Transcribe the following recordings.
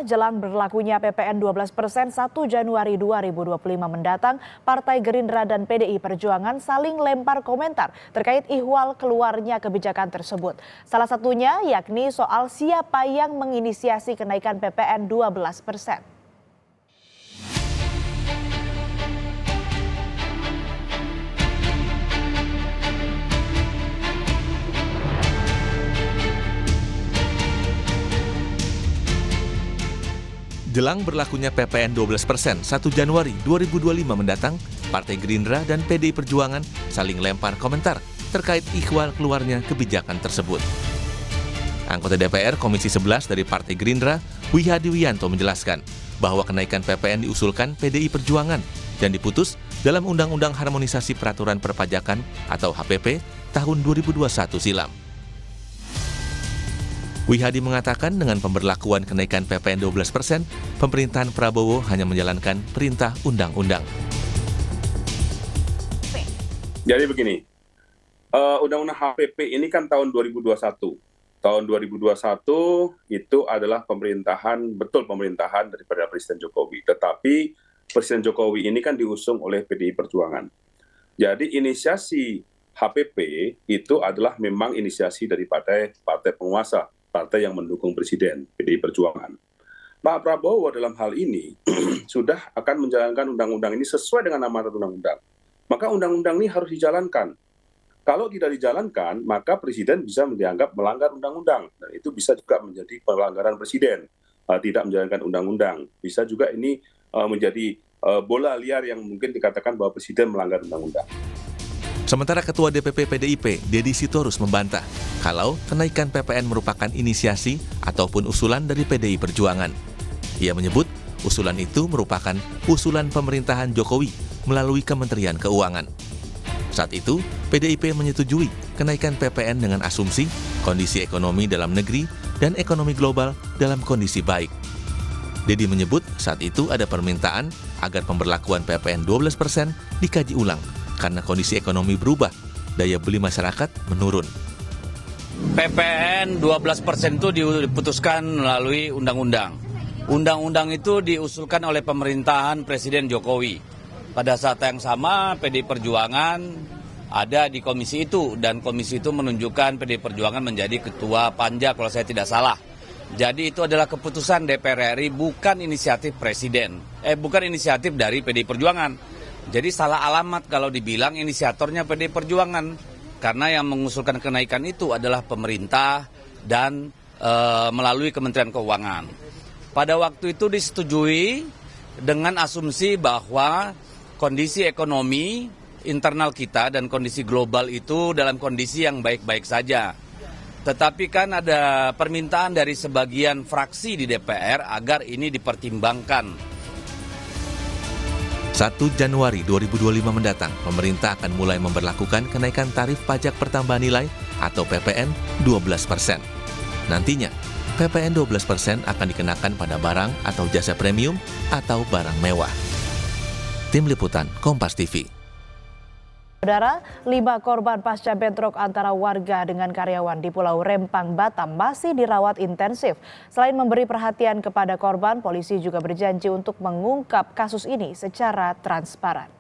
jelang berlakunya PPN 12% 1 Januari 2025 mendatang, Partai Gerindra dan PDI Perjuangan saling lempar komentar terkait ihwal keluarnya kebijakan tersebut. Salah satunya yakni soal siapa yang menginisiasi kenaikan PPN 12%. Jelang berlakunya PPN 12% 1 Januari 2025 mendatang, Partai Gerindra dan PDI Perjuangan saling lempar komentar terkait ihwal keluarnya kebijakan tersebut. Anggota DPR Komisi 11 dari Partai Gerindra, Wihadi Wiyanto menjelaskan bahwa kenaikan PPN diusulkan PDI Perjuangan dan diputus dalam Undang-Undang Harmonisasi Peraturan Perpajakan atau HPP tahun 2021 silam. Wihadi mengatakan dengan pemberlakuan kenaikan PPN 12%, pemerintahan Prabowo hanya menjalankan perintah undang-undang. Jadi begini, Undang-Undang HPP ini kan tahun 2021. Tahun 2021 itu adalah pemerintahan daripada Presiden Jokowi. Tetapi Presiden Jokowi ini kan diusung oleh PDI Perjuangan. Jadi inisiasi HPP itu adalah memang inisiasi daripada partai penguasa, partai yang mendukung Presiden, PDI Perjuangan. Pak Prabowo dalam hal ini sudah akan menjalankan undang-undang ini sesuai dengan amanat undang-undang. Maka undang-undang ini harus dijalankan. Kalau tidak dijalankan, maka Presiden bisa dianggap melanggar undang-undang. Dan itu bisa juga menjadi pelanggaran Presiden, tidak menjalankan undang-undang. Bisa juga ini menjadi bola liar yang mungkin dikatakan bahwa Presiden melanggar undang-undang. Sementara Ketua DPP PDIP, Deddy Sitorus membantah kalau kenaikan PPN merupakan inisiasi ataupun usulan dari PDI Perjuangan. Ia menyebut usulan itu merupakan usulan pemerintahan Jokowi melalui Kementerian Keuangan. Saat itu, PDIP menyetujui kenaikan PPN dengan asumsi kondisi ekonomi dalam negeri dan ekonomi global dalam kondisi baik. Deddy menyebut saat itu ada permintaan agar pemberlakuan PPN 12% dikaji ulang karena kondisi ekonomi berubah, daya beli masyarakat menurun. PPN 12% itu diputuskan melalui undang-undang. Undang-undang itu diusulkan oleh pemerintahan Presiden Jokowi. Pada saat yang sama, PDI Perjuangan ada di komisi itu, dan komisi itu menunjukkan PDI Perjuangan menjadi ketua panja kalau saya tidak salah. Jadi itu adalah keputusan DPR RI, bukan inisiatif Presiden. Bukan inisiatif dari PDI Perjuangan. Jadi salah alamat kalau dibilang inisiatornya PDI Perjuangan, karena yang mengusulkan kenaikan itu adalah pemerintah dan melalui Kementerian Keuangan. Pada waktu itu disetujui dengan asumsi bahwa kondisi ekonomi internal kita dan kondisi global itu dalam kondisi yang baik-baik saja. Tetapi kan ada permintaan dari sebagian fraksi di DPR agar ini dipertimbangkan. 1 Januari 2025 mendatang, pemerintah akan mulai memberlakukan kenaikan tarif pajak pertambahan nilai atau PPN 12%. Nantinya, PPN 12% akan dikenakan pada barang atau jasa premium atau barang mewah. Tim Liputan Kompas TV. Saudara, 5 korban pasca bentrok antara warga dengan karyawan di Pulau Rempang, Batam masih dirawat intensif. Selain memberi perhatian kepada korban, polisi juga berjanji untuk mengungkap kasus ini secara transparan.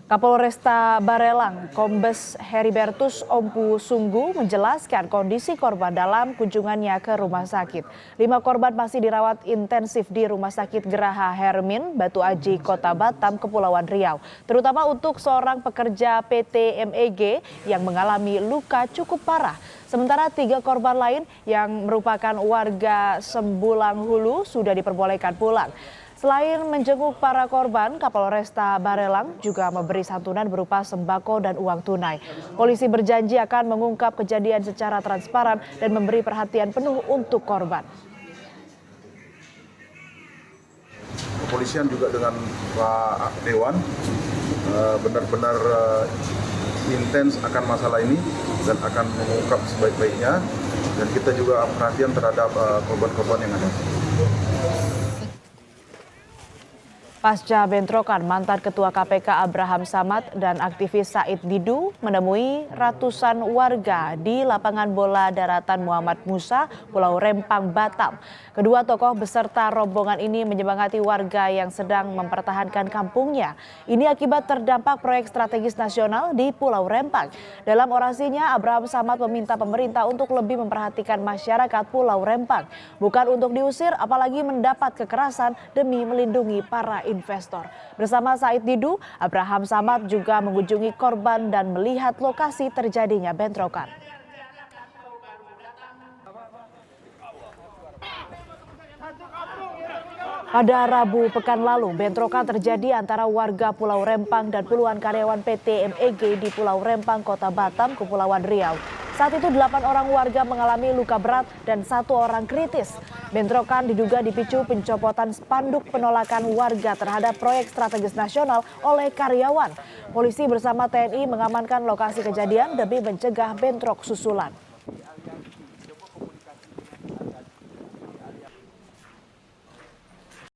Kapolresta Barelang, Kombes Heribertus Ompu Sunggu menjelaskan kondisi korban dalam kunjungannya ke rumah sakit. 5 korban masih dirawat intensif di Rumah Sakit Geraha Hermin, Batu Aji, Kota Batam, Kepulauan Riau. Terutama untuk seorang pekerja PT MEG yang mengalami luka cukup parah. Sementara 3 korban lain yang merupakan warga Sembulang Hulu sudah diperbolehkan pulang. Selain menjenguk para korban, Kapolresta Barelang juga memberi santunan berupa sembako dan uang tunai. Polisi berjanji akan mengungkap kejadian secara transparan dan memberi perhatian penuh untuk korban. Kepolisian juga dengan Pak Dewan benar-benar intens akan masalah ini dan akan mengungkap sebaik-baiknya, dan kita juga perhatian terhadap korban-korban yang ada. Pasca bentrokan, mantan Ketua KPK Abraham Samad dan aktivis Said Didu menemui ratusan warga di lapangan bola daratan Muhammad Musa, Pulau Rempang, Batam. Kedua tokoh beserta rombongan ini menyemangati warga yang sedang mempertahankan kampungnya. Ini akibat terdampak proyek strategis nasional di Pulau Rempang. Dalam orasinya, Abraham Samad meminta pemerintah untuk lebih memperhatikan masyarakat Pulau Rempang. Bukan untuk diusir, apalagi mendapat kekerasan demi melindungi para investor. Bersama Said Didu, Abraham Samad juga mengunjungi korban dan melihat lokasi terjadinya bentrokan. Pada Rabu pekan lalu, bentrokan terjadi antara warga Pulau Rempang dan puluhan karyawan PT MEG di Pulau Rempang, Kota Batam, Kepulauan Riau. Saat itu 8 orang warga mengalami luka berat dan 1 orang kritis. Bentrokan diduga dipicu pencopotan spanduk penolakan warga terhadap proyek strategis nasional oleh karyawan. Polisi bersama TNI mengamankan lokasi kejadian demi mencegah bentrok susulan.